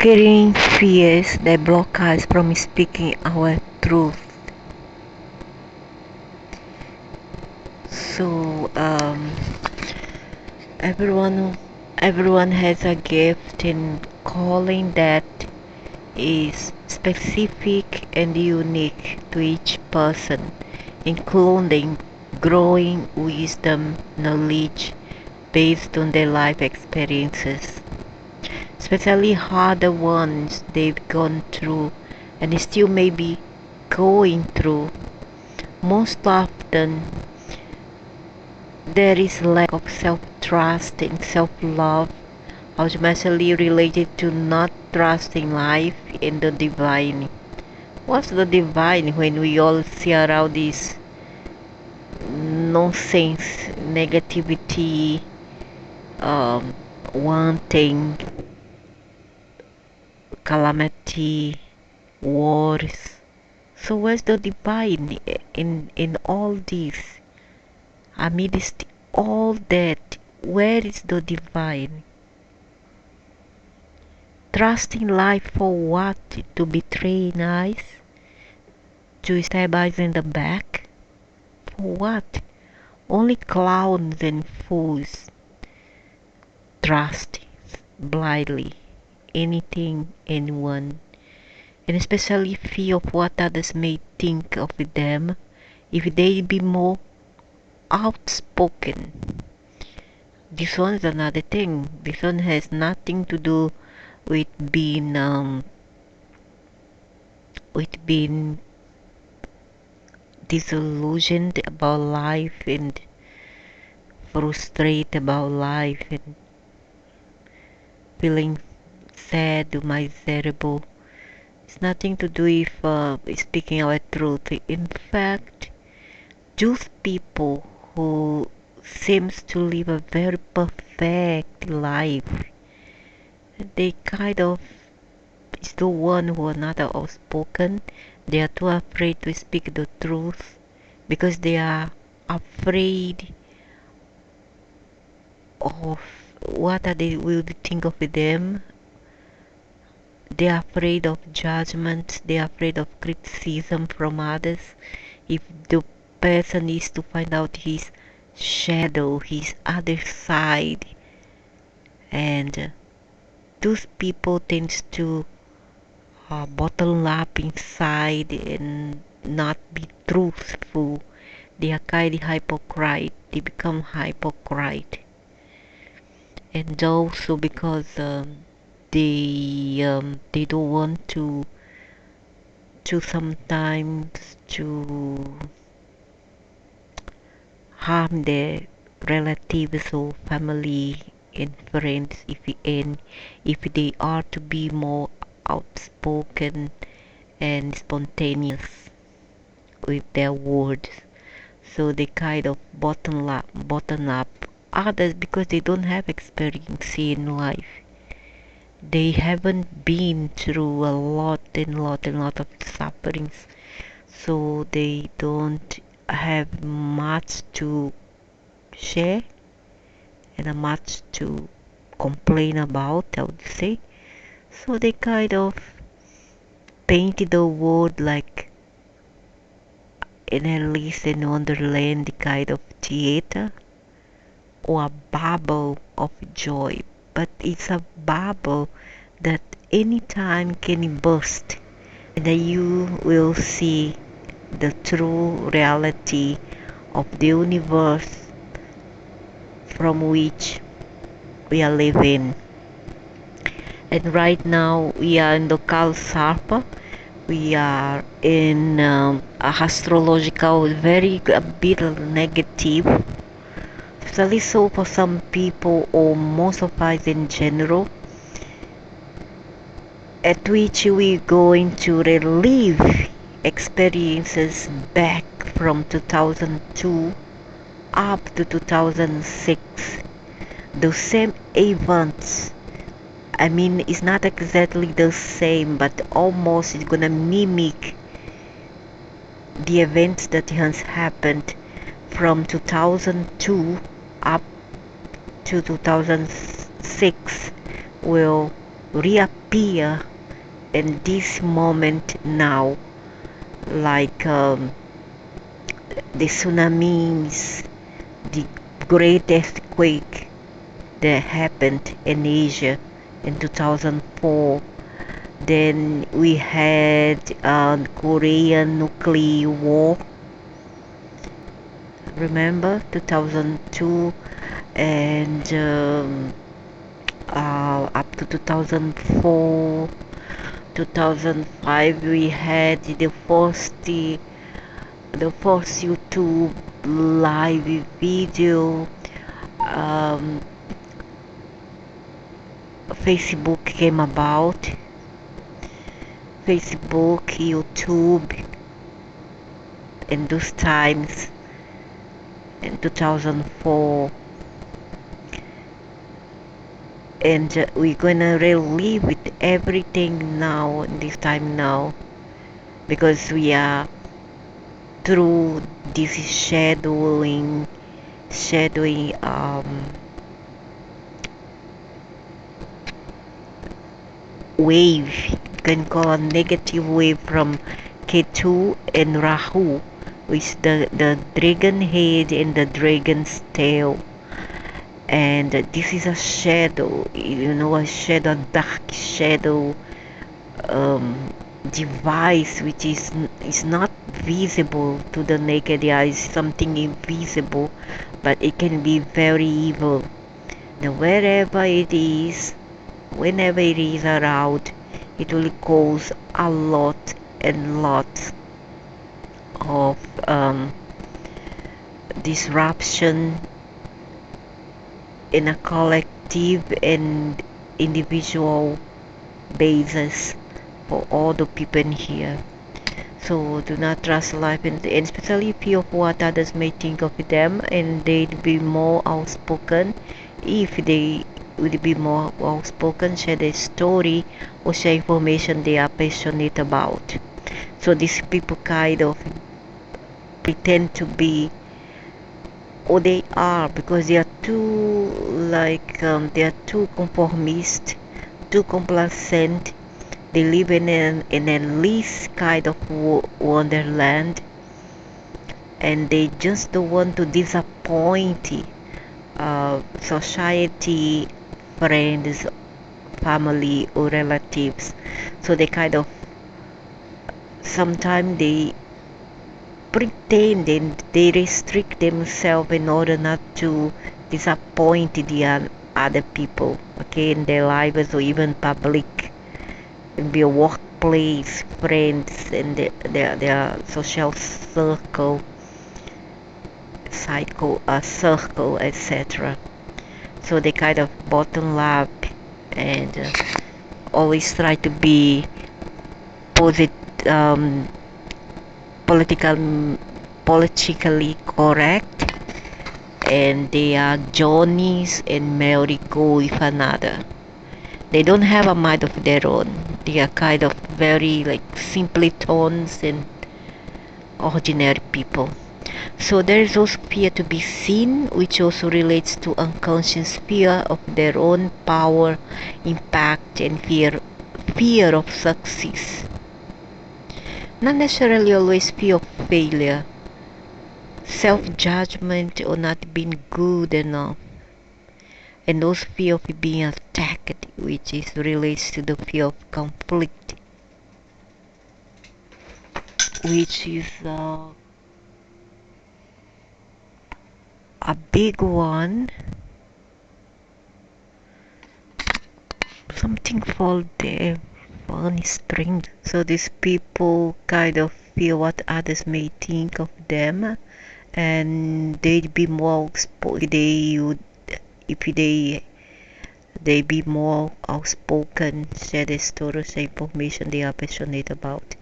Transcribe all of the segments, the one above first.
carrying fears that block us from speaking our truth. So everyone everyone has a gift in calling that is specific and unique to each person, including growing wisdom, knowledge based on their life experiences, especially harder ones they've gone through and still may be going through. Most often, there is lack of self-trust and self-love, ultimately related to not trusting life and the divine. What's the divine when we all see around this nonsense, negativity, um, wanting, calamity, wars? So where's the divine in all this? Amidst all that, where is the divine? Trusting life for what? To betray nice? To stab us in the back? For what? Only clowns and fools trust blindly anything, anyone, and especially fear of what others may think of them if they be more outspoken. This one is another thing. This one has nothing to do with being disillusioned about life and frustrated about life and feeling sad or miserable. It's nothing to do with speaking our truth. In fact, those people who seems to live a very perfect life, they kind of is the one who are not outspoken. They are too afraid to speak the truth because they are afraid of what are they will think of them. They are afraid of judgment. They are afraid of criticism from others. If the person is to find out his shadow, his other side, and those people tends to bottle up inside and not be truthful. They are kind of hypocrite. They become hypocrite, and also because they don't want to sometimes to harm their relatives or family and friends if they are to be more outspoken and spontaneous with their words. So they kind of bottom up others because they don't have experience in life. They haven't been through a lot of sufferings, so they don't have much to share and much to complain about, I would say. So they kind of painted the world like in Alice in Wonderland kind of theater or a bubble of joy. But it's a bubble that anytime can burst and then you will see the true reality of the universe from which we are living. And right now we are in the Kal Sarpa. We are in a astrological, very a bit negative, especially so for some people or most of us in general, at which we going to relive experiences back from 2002 up to 2006. The same events. I mean, it's not exactly the same, but almost it's gonna mimic the events that has happened from 2002 up to 2006 will reappear in this moment now, like the tsunamis, the great earthquake that happened in Asia in 2004. Then we had Korean nuclear war, remember 2002, and up to 2004, 2005 we had the first YouTube live video. um, Facebook came about. Facebook, YouTube in those times in 2004, and we're gonna relive with everything now in this time now, because we are through this shadowing wave, you can call a negative wave from Ketu and Rahu, which the dragon head and the dragon's tail. And this is a shadow, a shadow, dark shadow device, which is not visible to the naked eye. It's something invisible, but it can be very evil. Now, wherever it is, whenever it is around, it will cause a lot and lots of disruption in a collective and individual basis for all the people in here. So do not trust life, and especially fear of what others may think of them, and they'd be more outspoken. If they would be more outspoken, share their story or share information they are passionate about. So these people kind of pretend to be, or they are, because they are too they are too conformist, too complacent. They live in a least kind of wonderland, and they just don't want to disappoint society, friends, family, or relatives. So they kind of sometimes they pretend and they restrict themselves in order not to disappoint the other people, okay, in their lives or even public, in their workplace, friends, and their social circle, etc. So they kind of bottom up and always try to be um, politically correct, and they are Johnny's and Mary go with another. They don't have a mind of their own. They are kind of very like simpletons and ordinary people. So there is also fear to be seen, which also relates to unconscious fear of their own power, impact, and fear of success. Not necessarily always fear of failure, self-judgment or not being good enough, and also fear of being attacked, which is relates to the fear of conflict, which is a big one. Something fall there, funny string. So these people kind of fear what others may think of them, and they'd be more if they be more outspoken, share their stories, share information they are passionate about.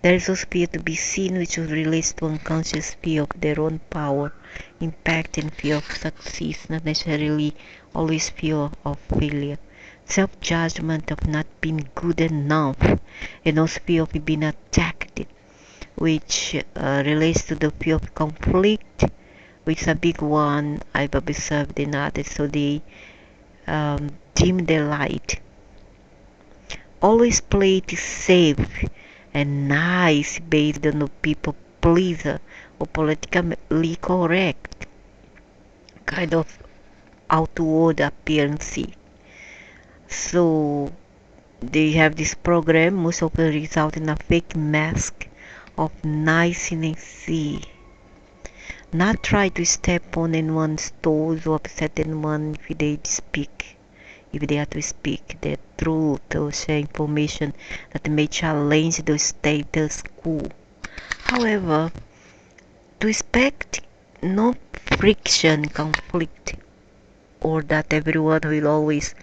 There is also fear to be seen, which relates to unconscious fear of their own power, impact, and fear of success, not necessarily always fear of failure. Self-judgment of not being good enough, and also fear of being attacked, which relates to the fear of conflict, which is a big one I've observed in others. So they dim the light always play it safe and nice based on the people pleaser or politically correct kind of outward appearance. So they have this program, most often result in a fake mask of niceness. Not try to step on anyone's toes or upset anyone if they are to speak the truth or share information that may challenge the status quo. However, to expect no friction, conflict, or that everyone will always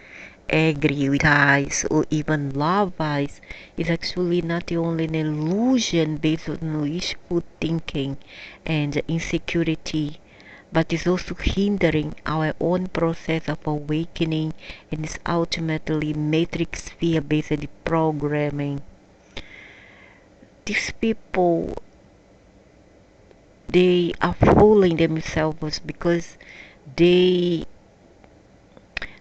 agree with us or even love us is actually not only an illusion based on wishful thinking and insecurity, but is also hindering our own process of awakening and is ultimately matrix fear based programming. These people, they are fooling themselves because they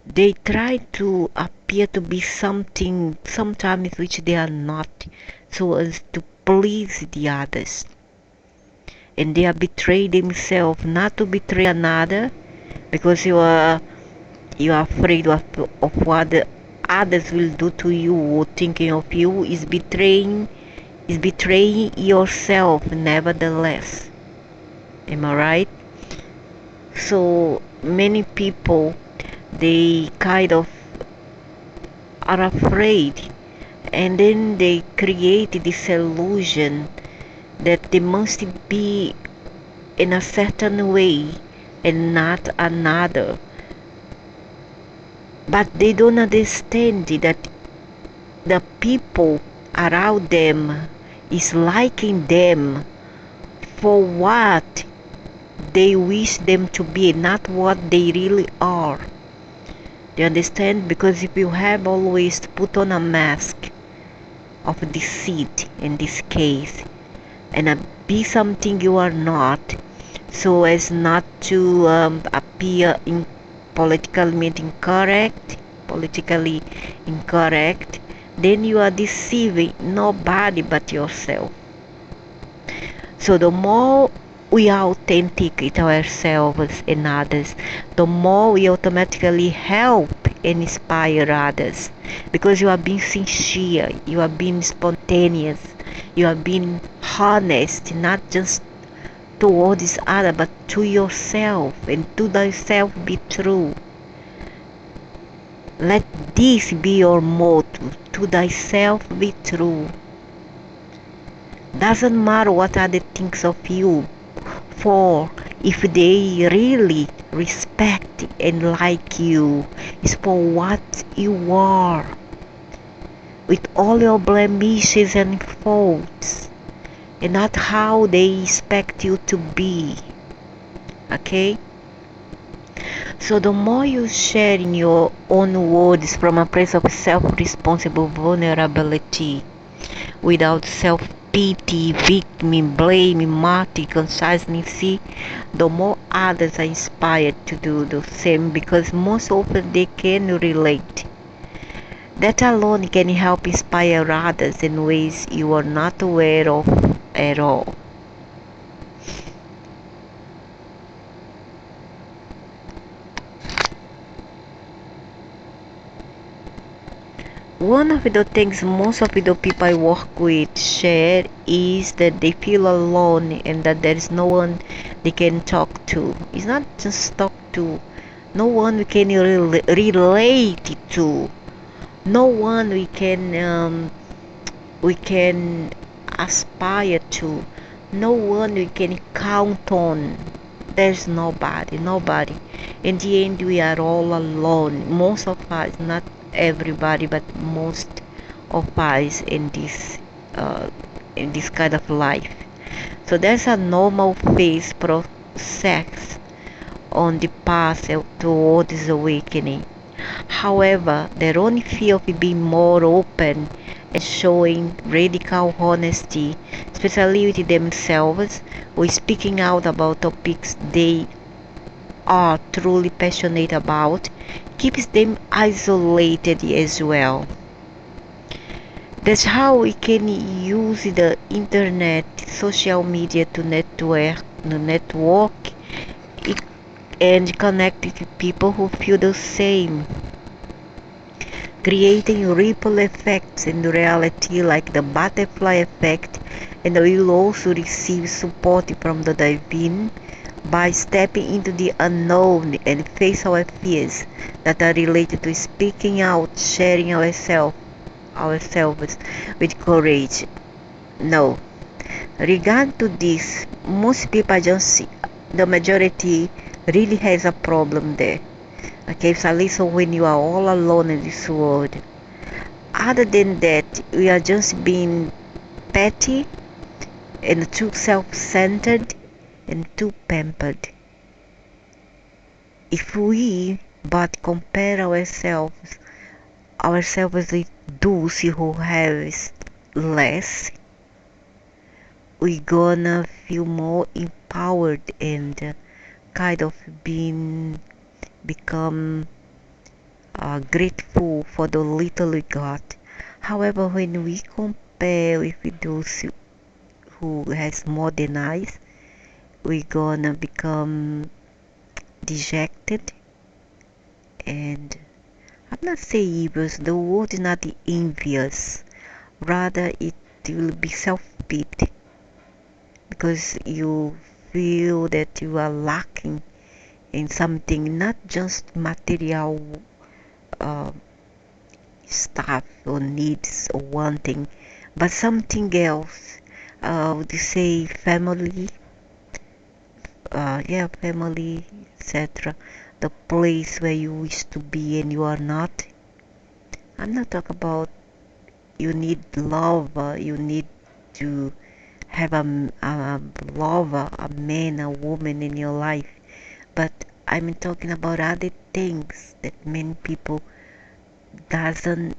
they try to appear to be something sometimes which they are not, so as to please the others, and they are betray themselves not to betray another because you are afraid of what the others will do to you or thinking of you is betraying yourself nevertheless. Am I right? So many people, they kind of are afraid, and then they create this illusion that they must be in a certain way and not another. But they don't understand that the people around them is liking them for what they wish them to be, not what they really are. Do you understand? Because if you have always put on a mask of deceit in this case and be something you are not, so as not to appear politically incorrect, then you are deceiving nobody but yourself. So the more we are authentic with ourselves and others, the more we automatically help and inspire others, because you are being sincere, you are being spontaneous, you are being honest, not just towards other but to yourself, and to thyself be true. Let this be your motto: to thyself be true. Doesn't matter what other thinks of you, for if they really respect and like you, it's for what you are, with all your blemishes and faults, and not how they expect you to be. Okay? So the more you share in your own words from a place of self-responsible vulnerability, without self-pity, victim, blame, martyr, consciousness, the more others are inspired to do the same, because most often they can relate. That alone can help inspire others in ways you are not aware of at all. One of the things most of the people I work with share is that they feel alone and that there is no one they can talk to. It's not just talk to, no one we can relate to, no one we can aspire to, no one we can count on. There's nobody. In the end, we are all alone. Most of us, not everybody, but most of us in this kind of life. So there's a normal phase process on the path towards awakening. However, their own fear of being more open and showing radical honesty, especially with themselves, or speaking out about topics they are truly passionate about, keeps them isolated as well. That's how we can use the internet, social media to network and connect with people who feel the same, creating ripple effects in reality like the butterfly effect, and we will also receive support from the divine by stepping into the unknown and face our fears that are related to speaking out, sharing ourselves with courage. No, regard to this, most people just the majority really has a problem there. Okay, so listen when you are all alone in this world. Other than that, we are just being petty and too self-centered and too pampered. If we but compare ourselves with those who have less, we gonna feel more empowered and kind of become grateful for the little we got. However, when we compare with those who has more than us, we gonna become dejected, and I'm not saying evil. The word is not envious. Rather, it will be self-pity because you feel that you are lacking in something, not just material uh, stuff or needs or wanting, but something else. Would you say family? Yeah, family, etc. The place where you wish to be and you are not. I'm not talking about you need love, you need to have a lover, a man, a woman in your life. But I'm talking about other things that many people doesn't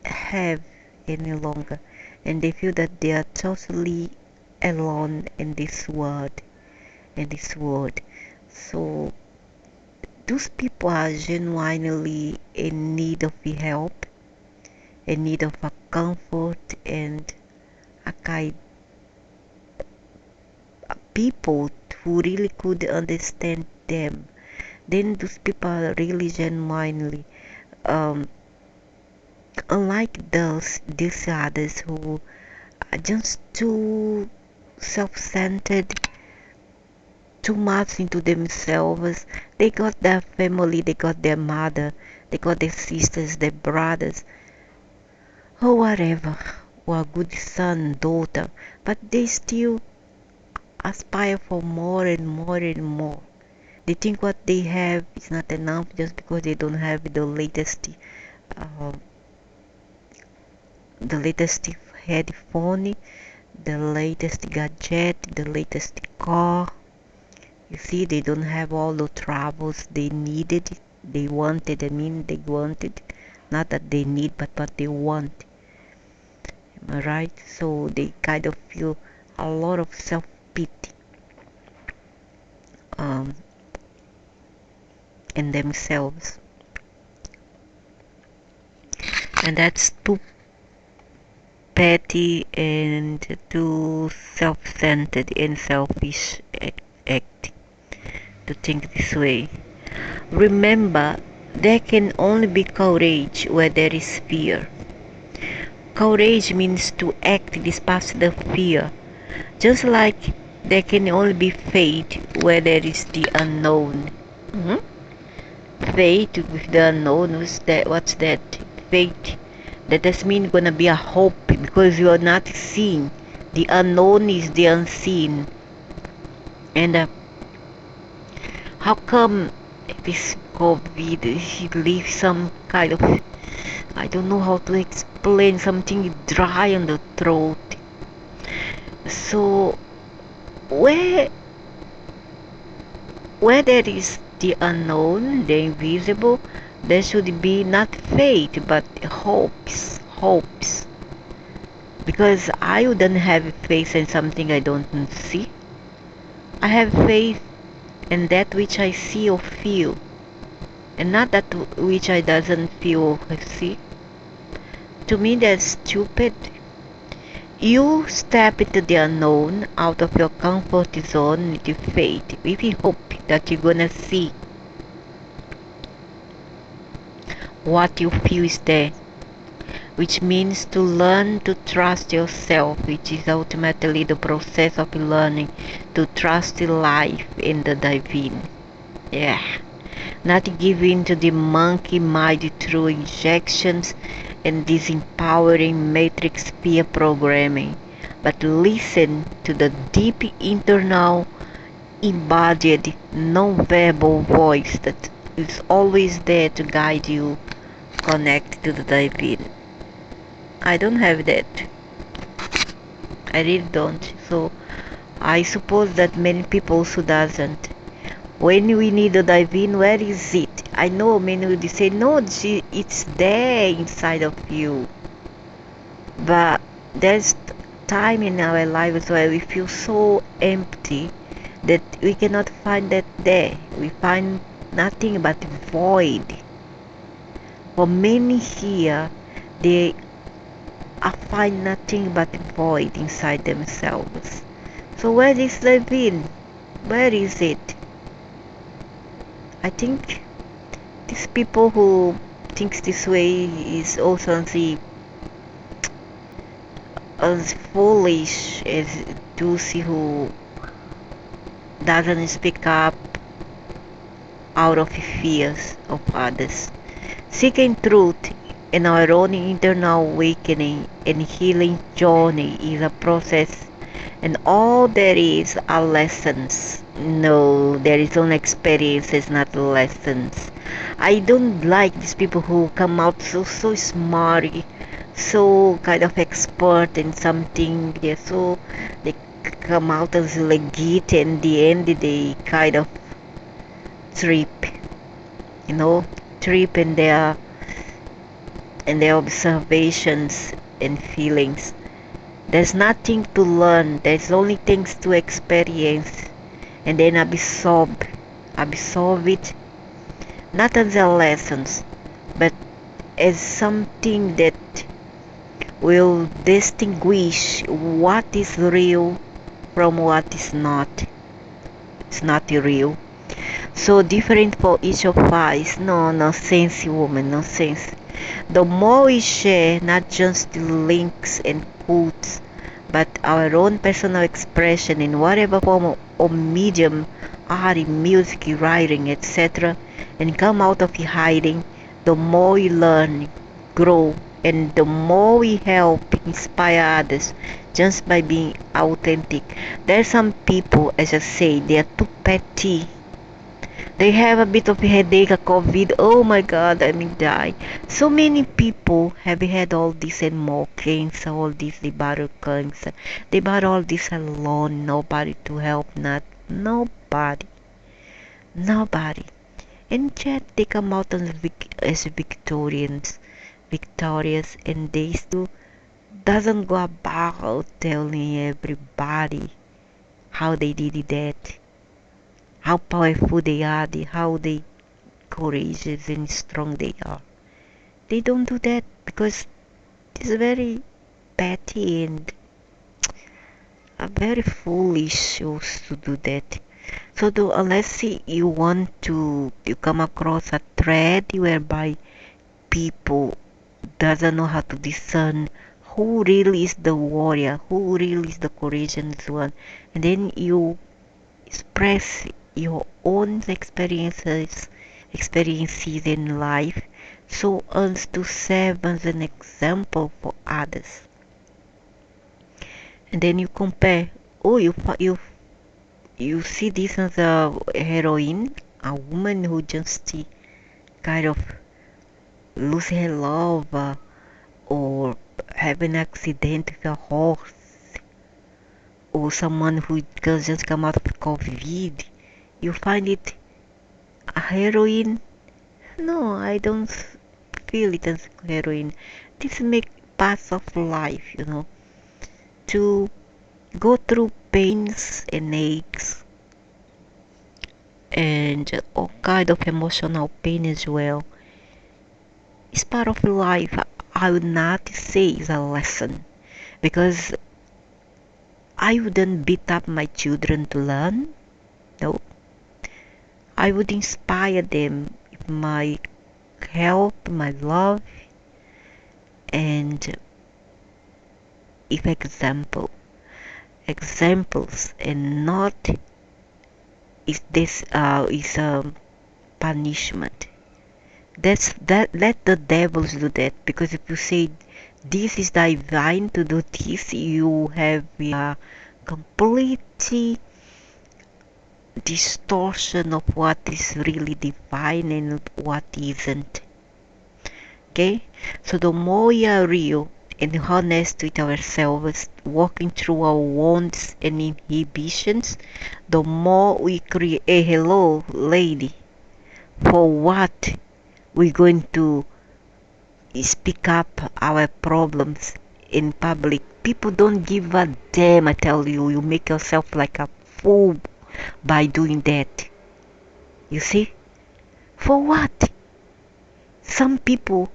have any longer, and they feel that they are totally alone in this world. So those people are genuinely in need of help, in need of a comfort and a kind people who really could understand them. Then those people are really genuinely um, unlike these others who are just too self-centered, too much into themselves. They got their family, they got their mother, they got their sisters, their brothers, or whatever, or a good son, daughter, but they still aspire for more and more and more. They think what they have is not enough just because they don't have uh, the latest headphone, the latest gadget, the latest car. You see, they don't have all the troubles they needed, they wanted. I mean, they wanted, not that they need, but what they want. Am I right? So they kind of feel a lot of self-pity um, in themselves, and that's too petty and too self-centered and selfish act to think this way. Remember, there can only be courage where there is fear. Courage means to act despite the fear, just like there can only be faith where there is the unknown. Mhm. Faith with the unknown, what's that? Faith. That does mean gonna be a hope because you are not seeing. The unknown is the unseen. And how come this COVID he leaves some kind of, I don't know how to explain, something dry on the throat. So where there is the unknown, the invisible, there should be not faith but hopes. Because I wouldn't have faith in something I don't see. I have faith in that which I see or feel, and not that which I doesn't feel or see. To me, that's stupid. You step into the unknown out of your comfort zone with faith, with the hope that you're gonna see what you feel is there, which means to learn to trust yourself, which is ultimately the process of learning to trust in life and the divine. Yeah. Not give in to the monkey mind through injections and disempowering matrix peer programming, but listen to the deep internal embodied non-verbal voice that is always there to guide you connect to the divine. I don't have that. I really don't. So I suppose that many people who doesn't. When we need the divine, where is it? I know many will say, no, it's there inside of you. But there's time in our lives where we feel so empty that we cannot find that there. We find nothing but void. For many here, they find nothing but void inside themselves. So where is divine? Where is it? I think these people who thinks this way is also as foolish as Lucy who doesn't speak up out of fears of others. Seeking truth in our own internal awakening and healing journey is a process, and all there is are lessons. No, there is only experiences, not lessons. I don't like these people who come out so smart, so kind of expert in something. They come out as legit, and in the end they kind of trip, you know, trip in their observations and feelings. There's nothing to learn. There's only things to experience, and then absorb it, not as a lessons, but as something that will distinguish what is real from what is not. It's not real. So different for each of us. No sense, woman, no sense. The more we share, not just the links and quotes, but our own personal expression in whatever form or medium, art, music, writing, etc., and come out of hiding, the more we learn, grow, and the more we help inspire others just by being authentic. There are some people, as I say, they are too petty. They have a bit of a headache, a COVID. Oh my god, I may die. So many people have had all this and more cancer, all this, they battle cancer. They battle all this alone, nobody to help, not nobody. Nobody. And yet they come out as victorious, and they still doesn't go about telling everybody how they did that, how powerful they are, how they courageous and strong they are. They don't do that because it's very petty and very foolish also to do that. So unless you want to you come across a thread whereby people doesn't know how to discern who really is the warrior, who really is the courageous one, and then you express your own experiences in life so as to serve as an example for others. And then you compare. Oh, you see this as a heroine, a woman who just kind of lose her love or have an accident with a horse, or someone who just come out of COVID. You find it a heroine? No, I don't feel it as heroine. This make parts of life, to go through pains and aches and all kind of emotional pain as well. It's part of life. I would not say is a lesson, because I wouldn't beat up my children to learn. No, I would inspire them with my help, my love, and if examples, and not is this is a punishment. Let the devils do that, because if you say this is divine to do this, you have a complete distortion of what is really divine and what isn't. Okay, so the more we are real and honest with ourselves, walking through our wounds and inhibitions, the more we create a hello lady. For what we're going to speak up our problems in public? People don't give a damn. I tell you, you make yourself like a fool by doing that. You see? For what? Some people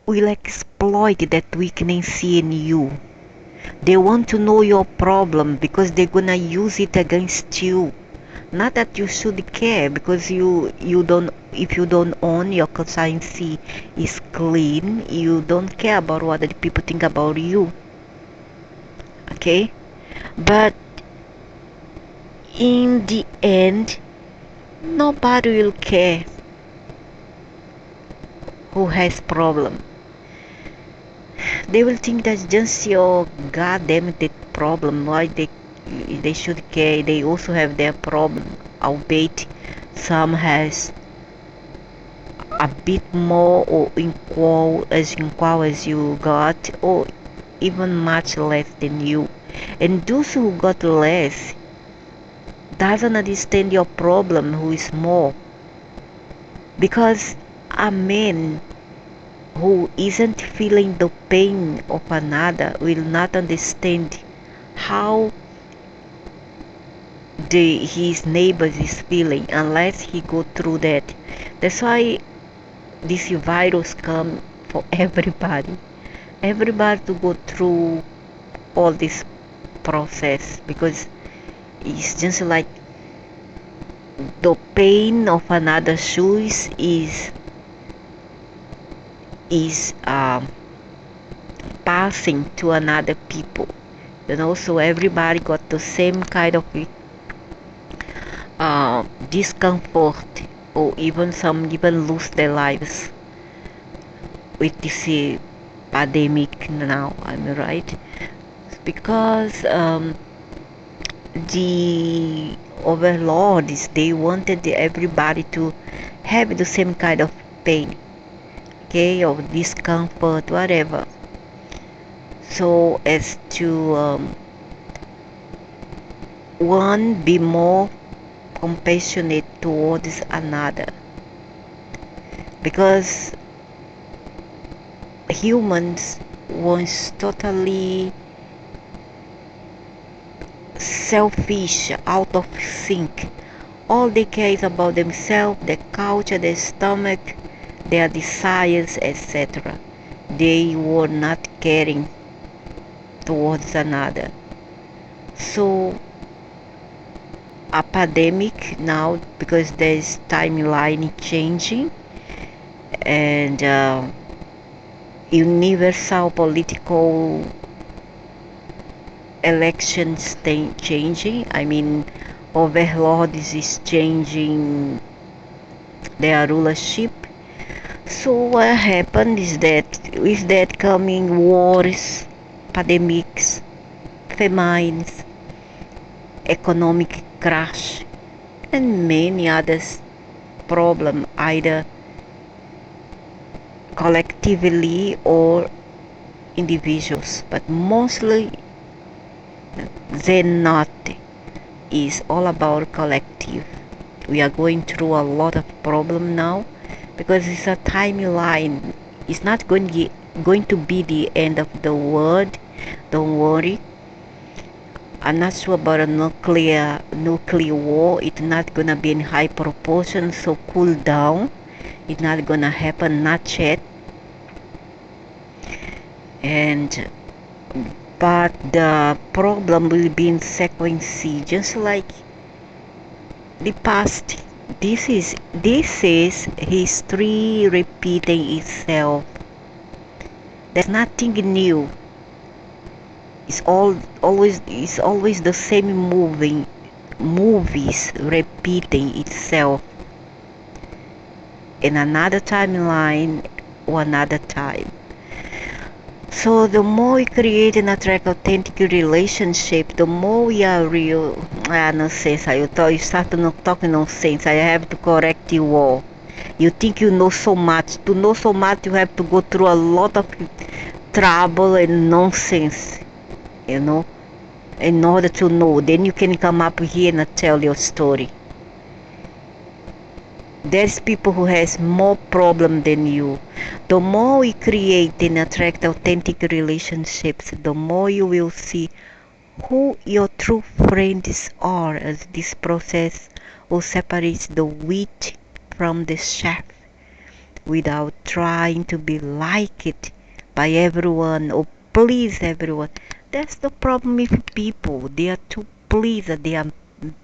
will exploit that weakness in you. They want to know your problem because they're gonna use it against you. Not that you should care, because you don't, if you don't own your conscience is clean, you don't care about what the people think about you. Okay? But in the end, nobody will care who has problem. They will think that's just your goddamn problem. Why they should care? They also have their problem. Albeit some has a bit more or equal as you got, or even much less than you. And those who got less doesn't understand your problem who is more, because a man who isn't feeling the pain of another will not understand how his neighbors is feeling unless he go through that. That's why this virus come for everybody to go through all this process, because it's just like the pain of another shoes is passing to another people, so everybody got the same kind of discomfort, or even some even lose their lives with this pandemic now. I'm right, because the overlords, they wanted everybody to have the same kind of pain, okay, or discomfort, whatever, so as to one be more compassionate towards another, because humans was totally selfish, out of sync. All they care is about themselves, their culture, their stomach, their desires, etc. They were not caring towards another. So a pandemic now, because there's timeline changing and universal political elections changing. I mean, overlords is changing their rulership. So what happened is that with that coming wars, pandemics, famines, economic crash, and many others problem, either collectively or individuals, but mostly then not is all about collective. We are going through a lot of problem now, because it's a timeline. It's not going to be the end of the world. Don't worry. I'm not sure about a nuclear war. It's not gonna be in high proportion, so cool down. It's not gonna happen, not yet. and but the problem will be in sequence, just like the past. This is history repeating itself. There's nothing new. It's always the same movies repeating itself in another timeline or another time. So the more we create and attract authentic relationship, the more we are real. Nonsense. You start talking nonsense. I have to correct you all. You think you know so much. To know so much, you have to go through a lot of trouble and nonsense, you know, in order to know. Then you can come up here and tell your story. There's people who has more problem than you. The more we create and attract authentic relationships, the more you will see who your true friends are, as this process will separate the wheat from the chaff without trying to be liked by everyone or please everyone. That's the problem with people. They are too pleaser. They are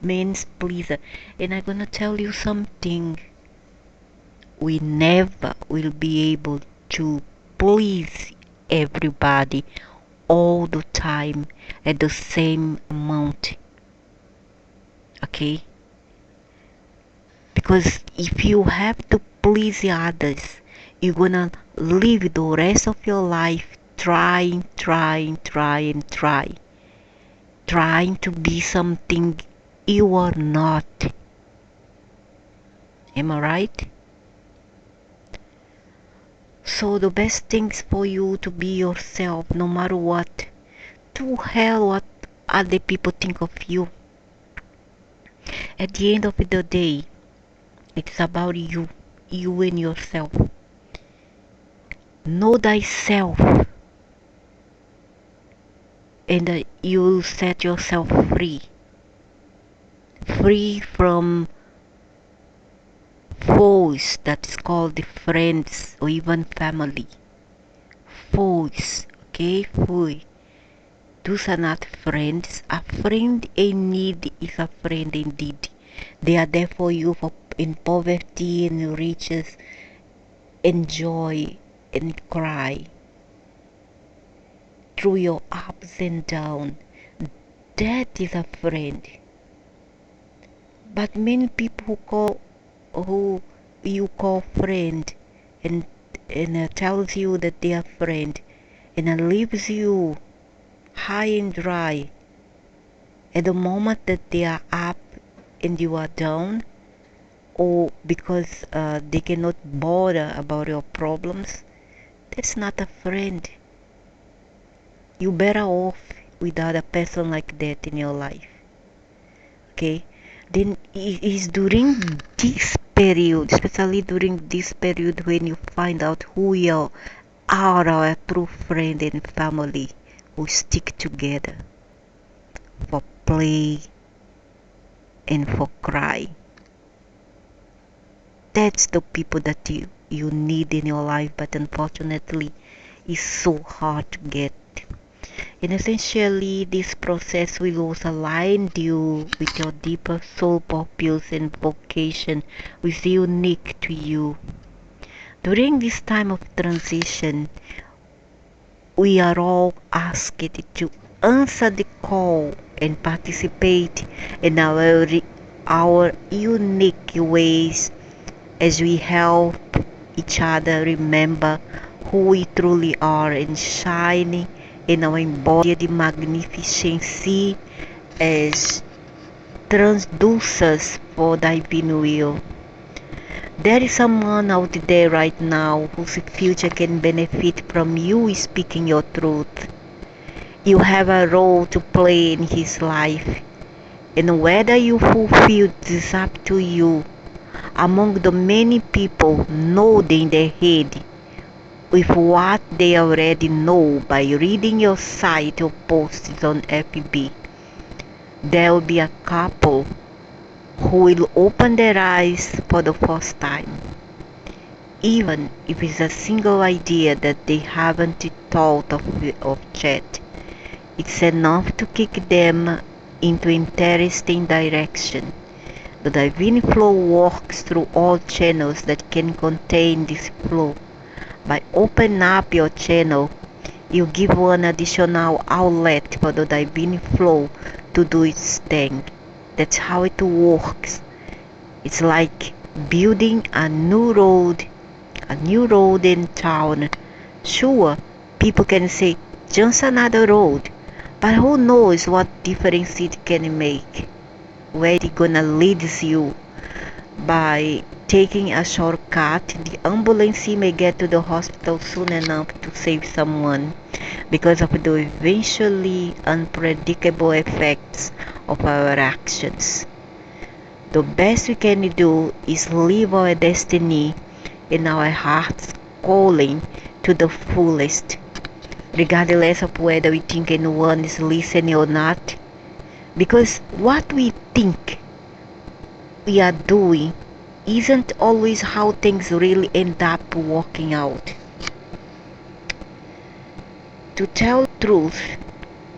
men's pleaser. And I'm gonna tell you something. We never will be able to please everybody all the time at the same amount. Okay? Because if you have to please the others, you're gonna live the rest of your life trying to be something you are not. Am I right? So the best things for you to be yourself, no matter what. To hell what other people think of you. At the end of the day, it's about you and yourself. Know thyself, and you will set yourself free. Free from foes that's called the friends or even family. Foes, okay? Foe. Those are not friends. A friend in need is a friend indeed. They are there for you in poverty and riches, in joy and cry. Through your ups and downs. That is a friend. But many people who you call friend and tells you that they are friend and leaves you high and dry at the moment that they are up and you are down, or because they cannot bother about your problems. That's not a friend. You better off without a person like that in your life. Okay? Then it is during this period, especially during this period, when you find out who you are, our true friend and family who stick together for play and for cry. That's the people that you need in your life, but unfortunately it's so hard to get. And essentially this process will also align you with your deeper soul purpose and vocation, which is unique to you. During this time of transition, we are all asked to answer the call and participate in our unique ways as we help each other remember who we truly are and shine in our embodied magnificency as transducers for divine will. There is someone out there right now whose future can benefit from you speaking your truth. You have a role to play in his life, and whether you fulfill this is up to you. Among the many people nodding their head with what they already know by reading your site or posts on FB, there will be a couple who will open their eyes for the first time. even if it's a single idea that they haven't thought of yet. It's enough to kick them into interesting direction. The divine flow works through all channels that can contain this flow. By opening up your channel, you give one additional outlet for the divine flow to do its thing. That's how it works. It's like building a new road in town. Sure, people can say, just another road, but who knows what difference it can make? Where it gonna lead you? By taking a shortcut, the ambulance may get to the hospital soon enough to save someone because of the eventually unpredictable effects of our actions. The best we can do is live our destiny in our heart's calling to the fullest, regardless of whether we think anyone is listening or not. Because what we think we are doing isn't always how things really end up working out. To tell the truth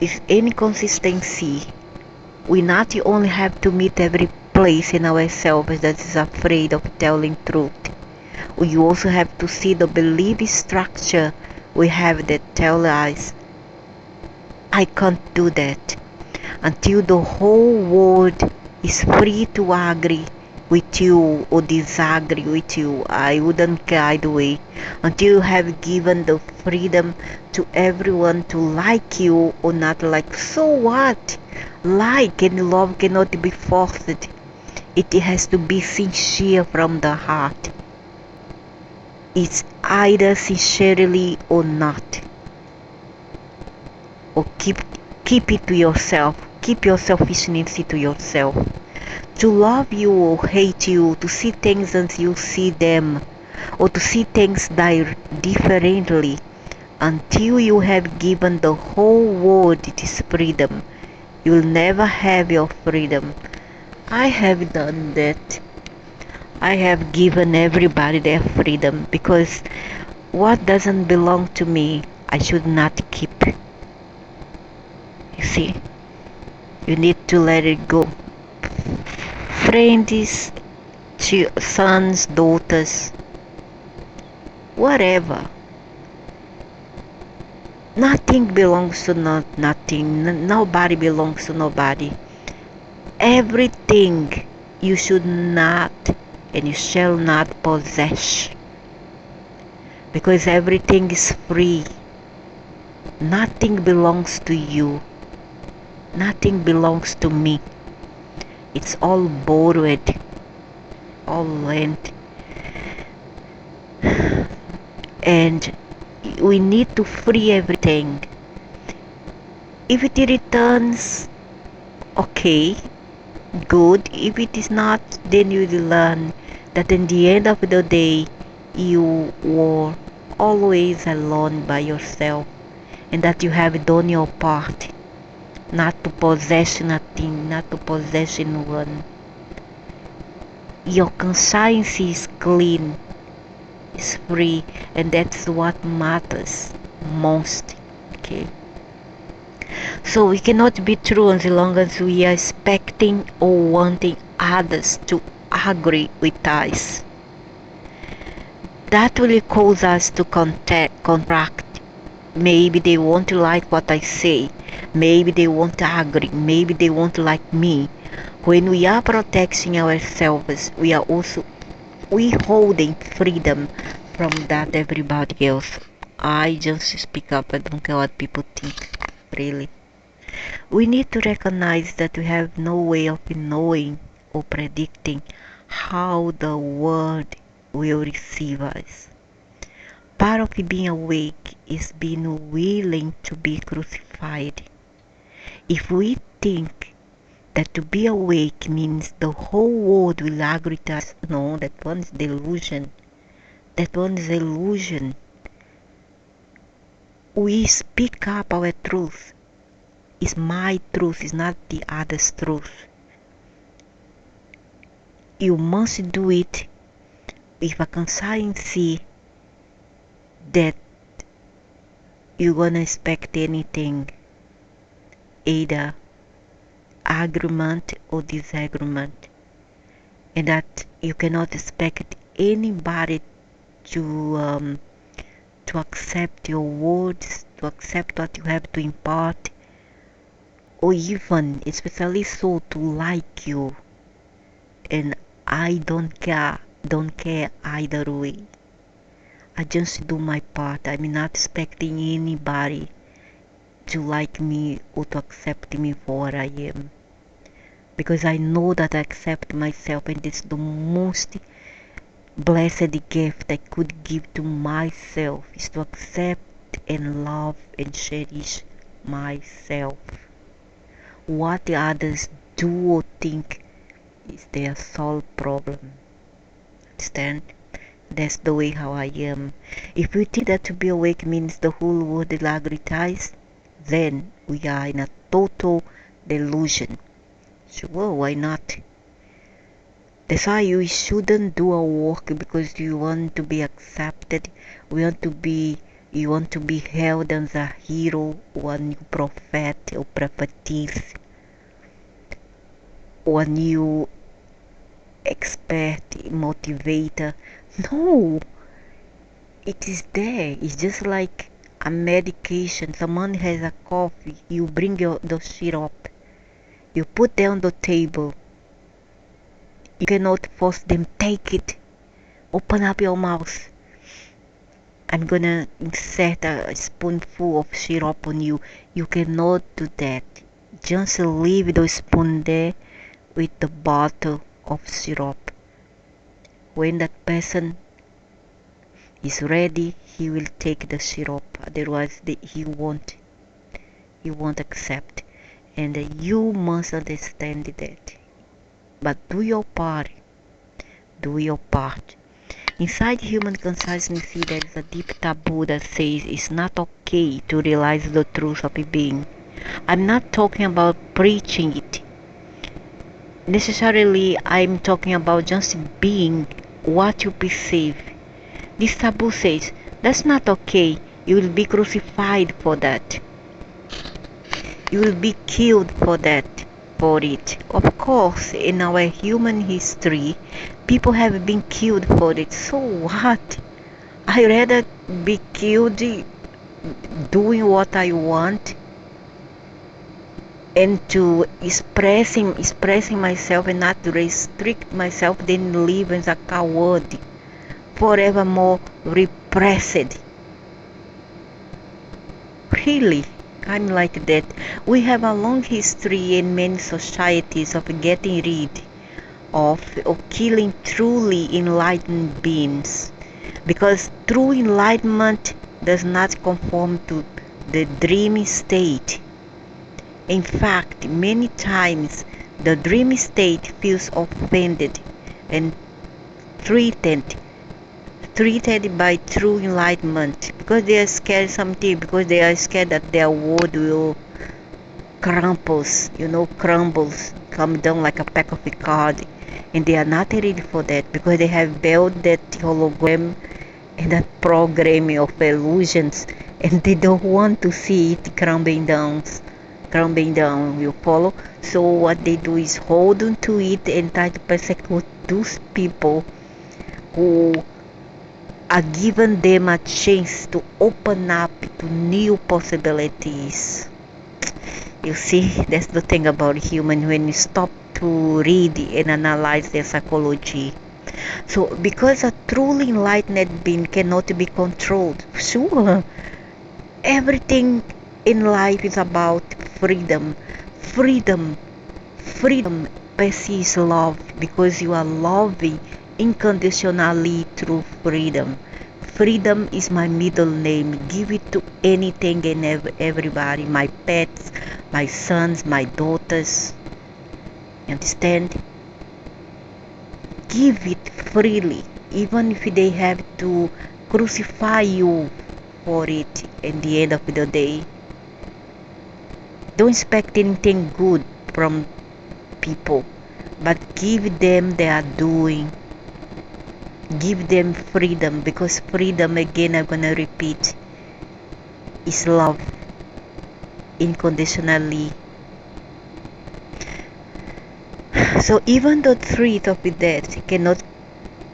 is inconsistency. We not only have to meet every place in ourselves that is afraid of telling truth. We also have to see the belief structure we have that tell us, I can't do that, until the whole world is free to agree with you or disagree with you. I wouldn't care either way. Until you have given the freedom to everyone to like you or not like. So what? Like and love cannot be forced. It has to be sincere from the heart. It's either sincerely or not. Or keep it to yourself. Keep your selfishness to yourself. To love you or hate you, to see things as you see them, or to see things differently, until you have given the whole world its freedom, you'll never have your freedom. I have done that. I have given everybody their freedom, because what doesn't belong to me, I should not keep. You see, you need to let it go. Friends, sons, daughters, whatever. Nothing belongs to nothing. Nobody belongs to nobody. Everything you should not and you shall not possess, because everything is free. Nothing belongs to you. Nothing belongs to me. It's all borrowed, all lent. And we need to free everything. If it returns, okay, good. If it is not, then you will learn that in the end of the day, you were always alone by yourself, and that you have done your part, not to possess nothing, not to possess anyone. Your conscience is clean, is free, and that's what matters most. Okay. So we cannot be true as long as we are expecting or wanting others to agree with us. That will cause us to contract. Maybe they won't like what I say. Maybe they won't agree. Maybe they won't like me. When we are protecting ourselves, we are also withholding freedom from that everybody else. I just speak up. I don't care what people think. Really. We need to recognize that we have no way of knowing or predicting how the world will receive us. Part of being awake is being willing to be crucified. If we think that to be awake means the whole world will agree to us, no, that one is delusion. That one is illusion. We speak up our truth. It's my truth, it's not the other's truth. You must do it if a conscience that you're gonna expect anything, either agreement or disagreement, and that you cannot expect anybody to to accept your words, to accept what you have to impart, or even, especially so, to like you. And I don't care either way. I just do my part. I'm not expecting anybody to like me or to accept me for what I am. Because I know that I accept myself, and it's the most blessed gift I could give to myself, is to accept and love and cherish myself. What the others do or think is their sole problem. Understand? That's the way how I am. If we think that to be awake means the whole world is agritized, then we are in a total delusion. Sure, why not? That's why you shouldn't do a work because you want to be accepted. You want to be held as a hero or a new prophet or prophetess or a new expert motivator. No, it is there. It's just like a medication. Someone has a coffee. You bring the syrup. You put it on the table. You cannot force them. Take it. Open up your mouth. I'm gonna insert a spoonful of syrup on you. You cannot do that. Just leave the spoon there with the bottle of syrup. When that person is ready, he will take the syrup. Otherwise, he won't accept. And you must understand that. But do your part. Do your part. Inside human consciousness, there is a deep taboo that says it's not okay to realize the truth of a being. I'm not talking about preaching it. Necessarily, I'm talking about just being what you perceive. This taboo says that's not okay. You will be crucified for that. You will be killed for that, for it. Of course, in our human history, people have been killed for it. So what? I rather be killed doing what I want and to expressing myself and not to restrict myself than live as a coward, forevermore repressed. Really, I'm like that. We have a long history in many societies of getting rid of or killing truly enlightened beings, because true enlightenment does not conform to the dreamy state. In fact, many times the dreamy state feels offended and threatened by true enlightenment, because they are scared something, because they are scared that their world will crumbles, come down like a pack of cards, and they are not ready for that because they have built that hologram and that programming of illusions, and they don't want to see it crumbling down, you follow? So what they do is hold on to it and try to persecute those people who are giving them a chance to open up to new possibilities. You see, that's the thing about human when you stop to read and analyze their psychology. So, because a truly enlightened being cannot be controlled, sure, everything in life is about freedom. Freedom. Freedom perceives love because you are loving unconditionally through freedom. Freedom is my middle name. Give it to anything and everybody. My pets, my sons, my daughters. Understand? Give it freely, even if they have to crucify you for it at the end of the day. Don't expect anything good from people, but give them their doing. Give them freedom, because freedom, again, I'm gonna repeat, is love unconditionally. So even the threat of death cannot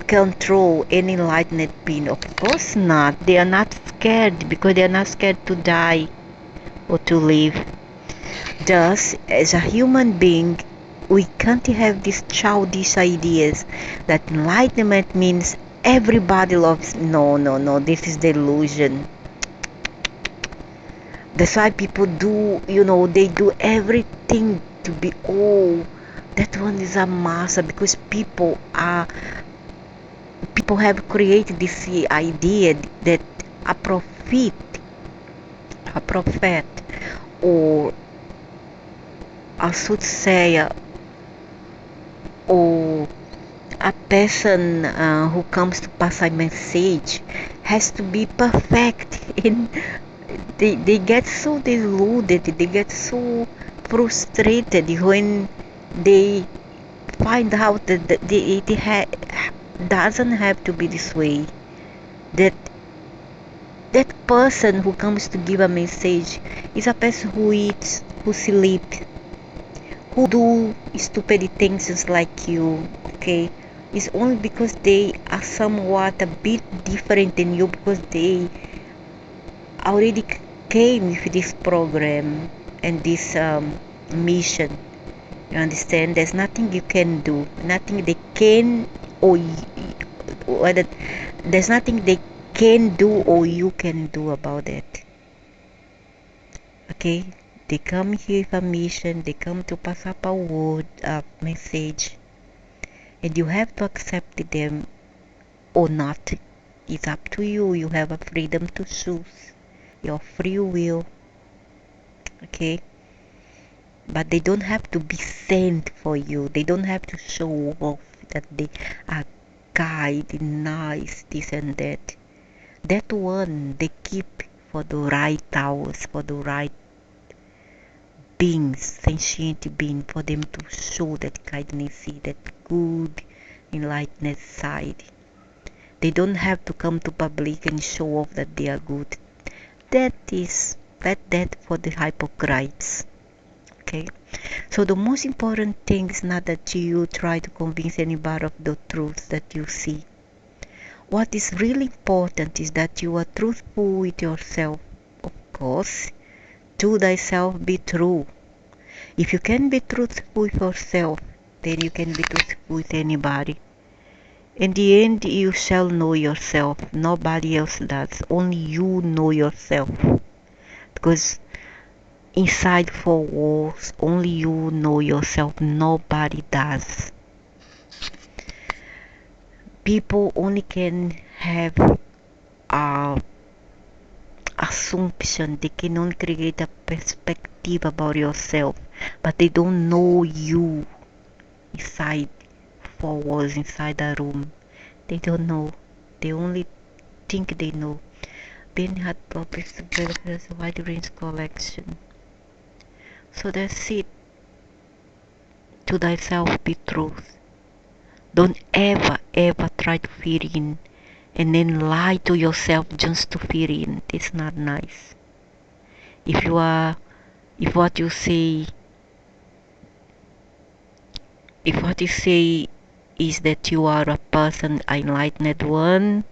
control any enlightened being. Of course not. They are not scared, because they are not scared to die or to live. Thus, as a human being, we can't have these childish ideas that enlightenment means everybody loves. No, no, no. This is delusion. That's why people do, they do everything to be, oh, that one is a master, because people have created this idea that a prophet, or a soothsayer, or a person who comes to pass a message has to be perfect. And they get so deluded, they get so frustrated when they find out that doesn't have to be this way. That person who comes to give a message is a person who eats, who sleeps, who do stupid things just like you, okay? It's only because they are somewhat a bit different than you, because they already came with this program and this mission. You understand? There's nothing you can do, nothing they can, or that there's nothing they can do or you can do about it. Okay? They come here with a mission, they come to pass up a word, a message, and you have to accept them or not. It's up to you. You have a freedom to choose your free will. Okay? But they don't have to be sent for you. They don't have to show off that they are kind, nice, this and that. That one they keep for the right hours, for the right beings, sentient being, for them to show that kindness, see that good, enlightened side. They don't have to come to public and show off that they are good. That for the hypocrites. Okay? So the most important thing is not that you try to convince anybody of the truth that you see. What is really important is that you are truthful with yourself. Of course, to thyself be true. If you can be truthful with yourself, then you can be truthful with anybody. In the end, you shall know yourself. Nobody else does. Only you know yourself. Because inside four walls, only you know yourself. Nobody does. People only can have a assumption. They can only create a perspective about yourself, but they don't know you inside four walls, inside a room. They don't know. They only think they know. Ben had published the book as a wide range collection. So that's it. To thyself be truth. Don't ever, ever try to fit in and then lie to yourself just to fit in. It's not nice. If what you say, if what you say is that you are a person, an enlightened one,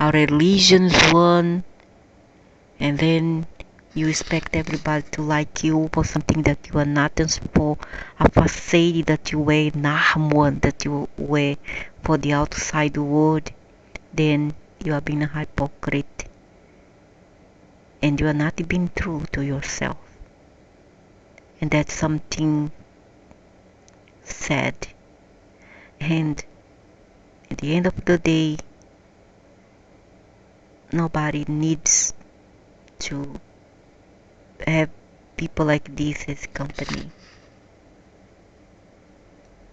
a religious one, and then you expect everybody to like you for something that you are not, and for a facade that you wear, not one that you wear for the outside world, then you are being a hypocrite and you are not being true to yourself. And that's something sad. And at the end of the day, nobody needs to have people like this as company.